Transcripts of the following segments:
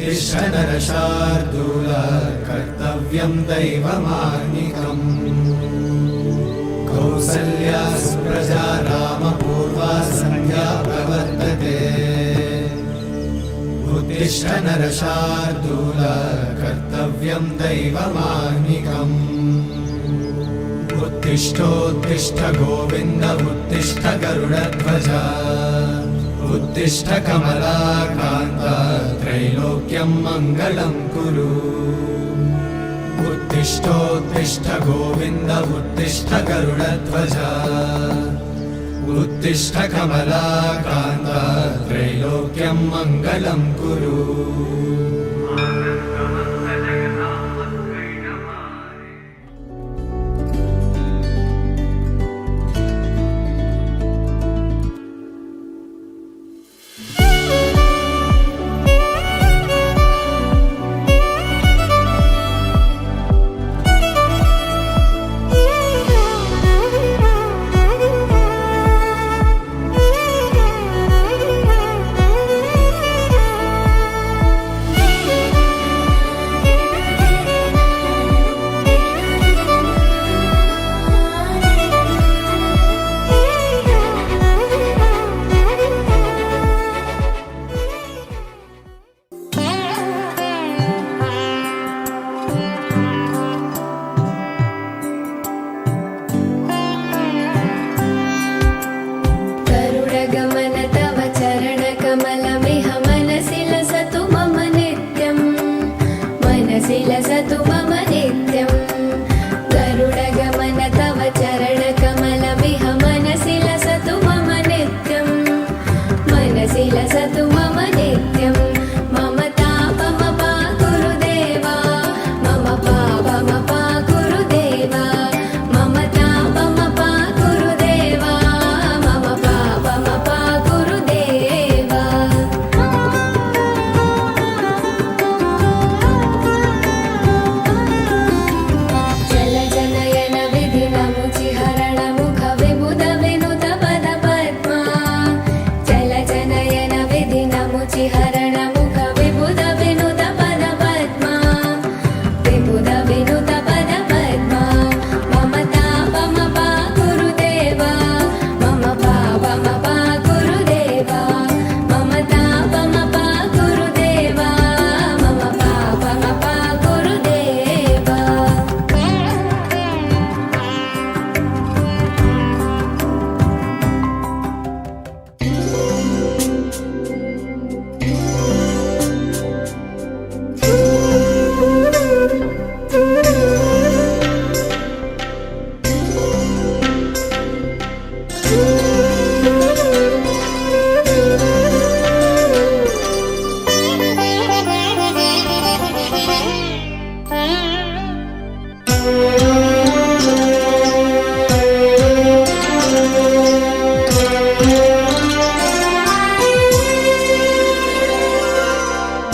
उत्तिष्ठ नरशार्दूल कर्तव्यं दैवमान्निकम् कौसल्या सुप्रजा रामपूर्वा सन्ध्या प्रवर्तते उत्तिष्ठ नरशार्दूल कर्तव्यं दैवमान्निकम् उत्तिष्ठोत्तिष्ठ गोविन्द उत्तिष्ठ गरुडध्वज उत्तिष्ठ कमलाकान्त त्रैलोक्यं मङ्गलं कुरु उत्तिष्ठोत्तिष्ठ गोविन्द उत्तिष्ठ गरुडध्वज उत्तिष्ठ कमलाकान्त त्रैलोक्यं मङ्गलं कुरु।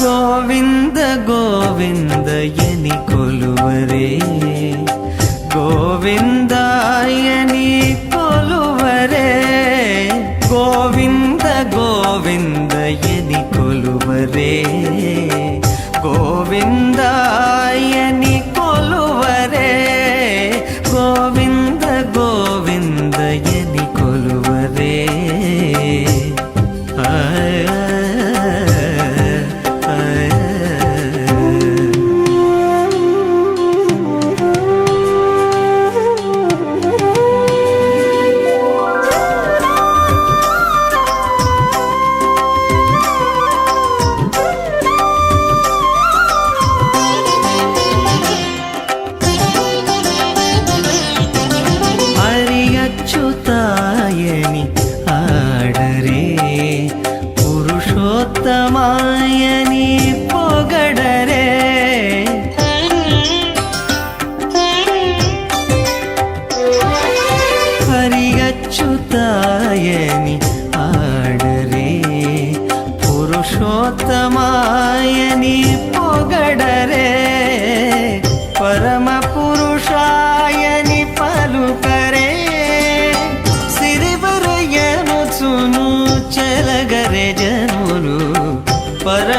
ಗೋವಿಂದ ಗೋವಿಂದ ಎನಿ ಕೊಲುವರೇ ಗೋವಿಂದ ಎನಿ ಕೊಲುವರೇ ಗೋವಿಂದ ಗೋವಿಂದ ಎನಿ ಕೊಲುವರೇ ಗೋವಿಂದ ಎನಿ ಕೊಲುವರೇ ಗೋವಿಂದ ಗೋವಿಂದ ಎನಿ ಕೊಲುವರೇ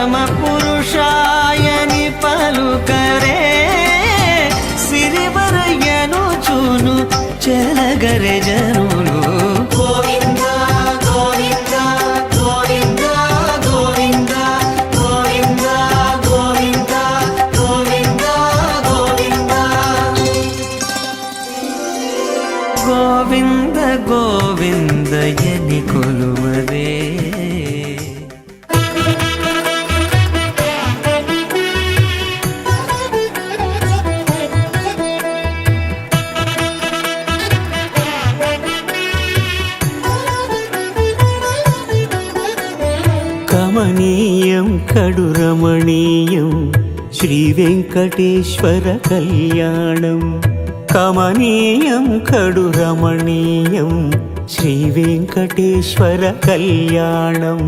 పరమ పురుషాయని పలుకరే సిరివరయ్యను చూను చెలగరే జనులు గోవింద గోవింద గోవింద గోవింద గోవింద గోవింద గోవింద గోవింద గోవింద గోవిందయని కొలువరే కమనీయం కడురమణీయం శ్రీ వెంకటేశ్వర కళ్యాణం కమనీయం కడురమణీయం శ్రీ వెంకటేశ్వర కళ్యాణం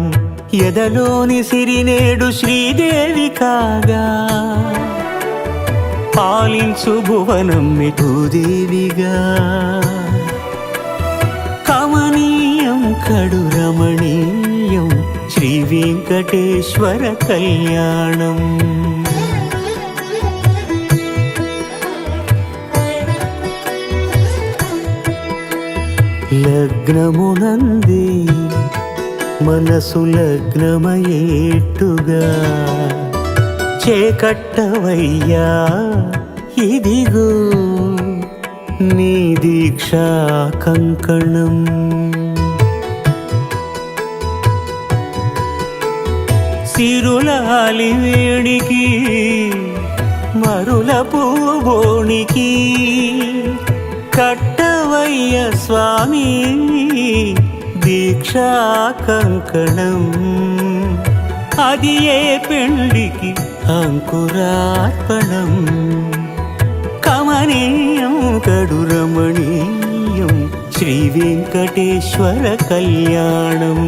ఎదలోని సిరినేడు శ్రీదేవి కాగా పాలించు భువనం మిఠుదేవిగా కమనీయం కడురమణీయం శ్రీ వెంకటేశ్వర కళ్యాణం లగ్నమునంది మనసు లగ్నమయేట్టుగా చేకట్టవయ్యా ఇదిగో నీ దీక్షా కంకణం సిరులాలి వేణికి మరుల పూబోణికి కట్టవయ్య స్వామి దీక్షా కంకణం అది ఏ పెండికి అంకురార్పణం కమనీయం కడురమణీయం శ్రీ వెంకటేశ్వర కళ్యాణం